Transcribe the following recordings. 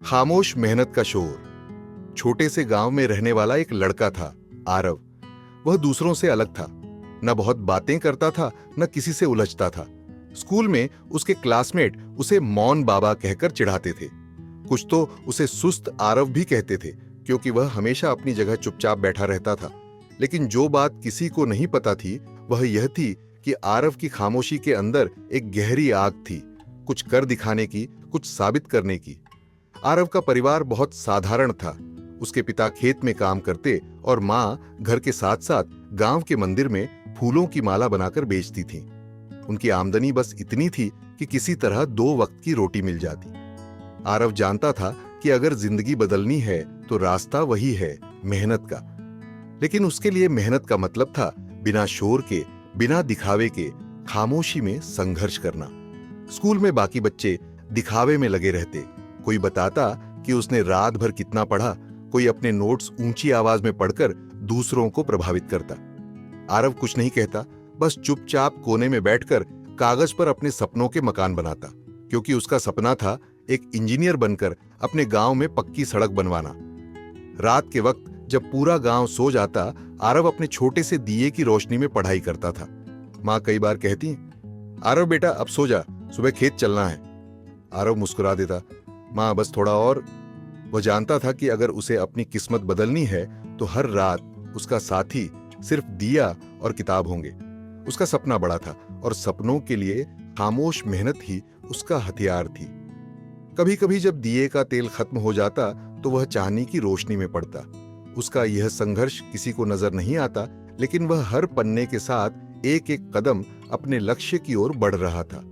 खामोश मेहनत का शोर। छोटे से गांव में रहने वाला एक लड़का था, आरव। वह दूसरों से अलग था। न बहुत बातें करता था, न किसी से उलझता था। स्कूल में उसके क्लासमेट उसे मौन बाबा कहकर चिढ़ाते थे। कुछ तो उसे सुस्त आरव भी कहते थे, क्योंकि वह हमेशा अपनी जगह चुपचाप बैठा रहता था। लेकिन जो बात किसी को नहीं पता थी, वह यह थी कि आरव की खामोशी के अंदर एक गहरी आग थी, कुछ कर दिखाने की, कुछ साबित करने की। आरव का परिवार बहुत साधारण था। उसके पिता खेत में काम करते और माँ घर के साथ साथ गांव के मंदिर में फूलों की माला बनाकर बेचती थी। उनकी आमदनी बस इतनी थी कि किसी तरह 2 वक्त की रोटी मिल जाती। आरव जानता था कि अगर जिंदगी बदलनी है तो रास्ता वही है, मेहनत का। लेकिन उसके लिए मेहनत का मतलब था बिना शोर के, बिना दिखावे के, खामोशी में संघर्ष करना। स्कूल में बाकी बच्चे दिखावे में लगे रहते। कोई बताता कि उसने रात भर कितना पढ़ा, कोई अपने नोट्स ऊंची आवाज में पढ़कर दूसरों को प्रभावित करता। आरव कुछ नहीं कहता, बस चुपचाप कोने में बैठकर कागज पर अपने सपनों के मकान बनाता, क्योंकि उसका सपना था एक इंजीनियर बनकर अपने गांव में पक्की सड़क बनवाना। रात के वक्त जब पूरा गांव सो जाता, आरव अपने छोटे से दिए की रोशनी में पढ़ाई करता था। माँ कई बार कहती, आरव बेटा अब सो जा, सुबह खेत चलना है। आरव मुस्कुरा देता, माँ बस थोड़ा और। वह जानता था कि अगर उसे अपनी किस्मत बदलनी है तो हर रात उसका साथी सिर्फ दिया और किताब होंगे। उसका सपना बड़ा था और सपनों के लिए खामोश मेहनत ही उसका हथियार थी। कभी कभी जब दिए का तेल खत्म हो जाता तो वह चांदनी की रोशनी में पड़ता। उसका यह संघर्ष किसी को नजर नहीं आता, लेकिन वह हर पन्ने के साथ एक एक कदम अपने लक्ष्य की ओर बढ़ रहा था।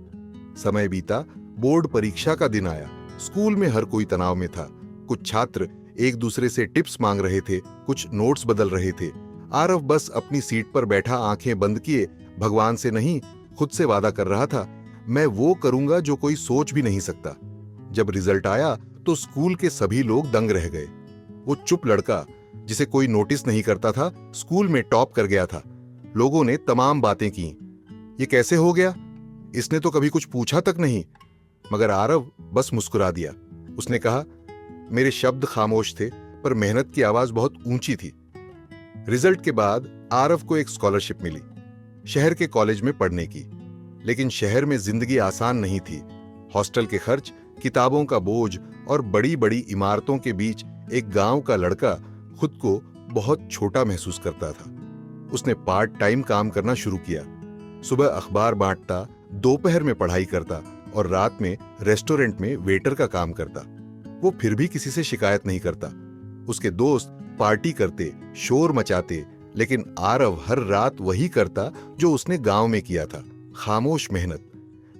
समय बीता, बोर्ड परीक्षा का दिन आया। स्कूल में हर कोई तनाव में था। कुछ छात्र एक दूसरे से टिप्स मांग रहे थे, कुछ नोट्स बदल रहे थे। आरव बस अपनी सीट पर बैठा आंखें बंद किए भगवान से नहीं, खुद से वादा कर रहा था, मैं वो करूंगा जो कोई सोच भी नहीं सकता। जब रिजल्ट आया तो स्कूल के सभी लोग दंग रह गए। वो चुप लड़का जिसे कोई नोटिस नहीं करता था, स्कूल में टॉप कर गया था। लोगों ने तमाम बातें की, ये कैसे हो गया, इसने तो कभी कुछ पूछा तक नहीं। मगर आरव बस मुस्कुरा दिया। उसने कहा, मेरे शब्द खामोश थे, पर मेहनत की आवाज बहुत ऊंची थी। रिजल्ट के बाद आरव को एक स्कॉलरशिप मिली, शहर के कॉलेज में पढ़ने की। लेकिन शहर में जिंदगी आसान नहीं थी। हॉस्टल के खर्च, किताबों का बोझ और बड़ी बड़ी इमारतों के बीच एक गांव का लड़का खुद को बहुत छोटा महसूस करता था। उसने पार्ट टाइम काम करना शुरू किया। सुबह अखबार बांटता, दोपहर में पढ़ाई करता और रात में रेस्टोरेंट में वेटर का काम करता। वो फिर भी किसी से शिकायत नहीं करता। उसके दोस्त पार्टी करते, शोर मचाते, लेकिन आरव हर रात वही करता जो उसने गांव में किया था, खामोश मेहनत।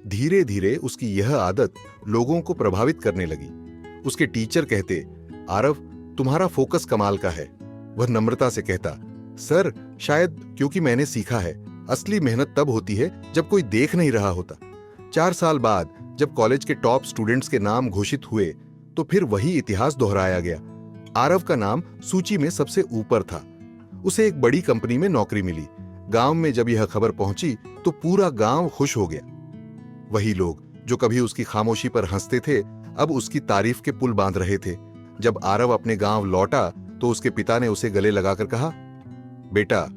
धीरे धीरे उसकी यह आदत लोगों को प्रभावित करने लगी। उसके टीचर कहते, आरव तुम्हारा फोकस कमाल का है। वह नम्रता से कहता, सर शायद क्योंकि मैंने सीखा है, असली मेहनत तब होती है जब कोई देख नहीं रहा होता। 4 साल बाद जब कॉलेज के टॉप स्टूडेंट्स के नाम घोषित हुए तो फिर वही इतिहास दोहराया गया। आरव का नाम सूची में सबसे ऊपर था। उसे एक बड़ी कंपनी में नौकरी मिली। गांव में जब यह खबर पहुंची तो पूरा गांव खुश हो गया। वही लोग जो कभी उसकी खामोशी पर हंसते थे, अब उसकी तारीफ के पुल बांध रहे थे। जब आरव अपने गांव लौटा तो उसके पिता ने उसे गले लगाकर कहा, बेटा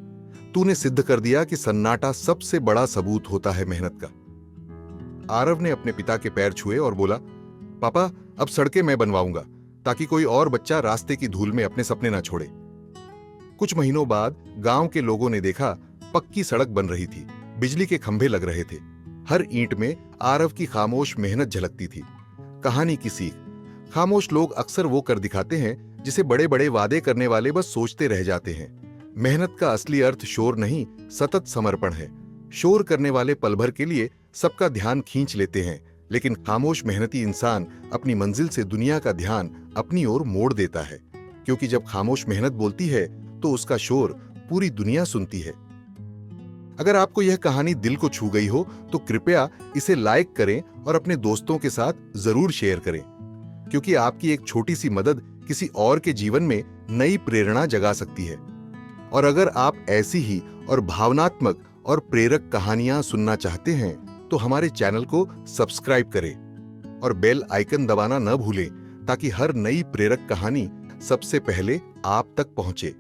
तूने सिद्ध कर दिया कि सन्नाटा सबसे बड़ा सबूत होता है मेहनत का। आरव ने अपने पिता के पैर छुए और बोला, पापा अब सड़कें मैं बनवाऊंगा, ताकि कोई और बच्चा रास्ते की धूल में अपने सपने ना छोड़े। कुछ महीनों बाद गांव के लोगों ने देखा, पक्की सड़क बन रही थी, बिजली के खंभे लग रहे थे। हर ईंट में आरव की खामोश मेहनत झलकती थी। कहानी की सीख, खामोश लोग अक्सर वो कर दिखाते हैं जिसे बड़े बड़े वादे करने वाले बस सोचते रह जाते हैं। मेहनत का असली अर्थ शोर नहीं, सतत समर्पण है। शोर करने वाले पल भर के लिए सबका ध्यान खींच लेते हैं, लेकिन खामोश मेहनती इंसान अपनी मंजिल से दुनिया का ध्यान अपनी ओर मोड़ देता है। क्योंकि जब खामोश मेहनत बोलती है तो उसका शोर पूरी दुनिया सुनती है। अगर आपको यह कहानी दिल को छू गई हो तो कृपया इसे लाइक करें और अपने दोस्तों के साथ जरूर शेयर करें, क्योंकि आपकी एक छोटी सी मदद किसी और के जीवन में नई प्रेरणा जगा सकती है। और अगर आप ऐसी ही और भावनात्मक और प्रेरक कहानियां सुनना चाहते हैं तो हमारे चैनल को सब्सक्राइब करें और बेल आइकन दबाना न भूलें, ताकि हर नई प्रेरक कहानी सबसे पहले आप तक पहुंचे।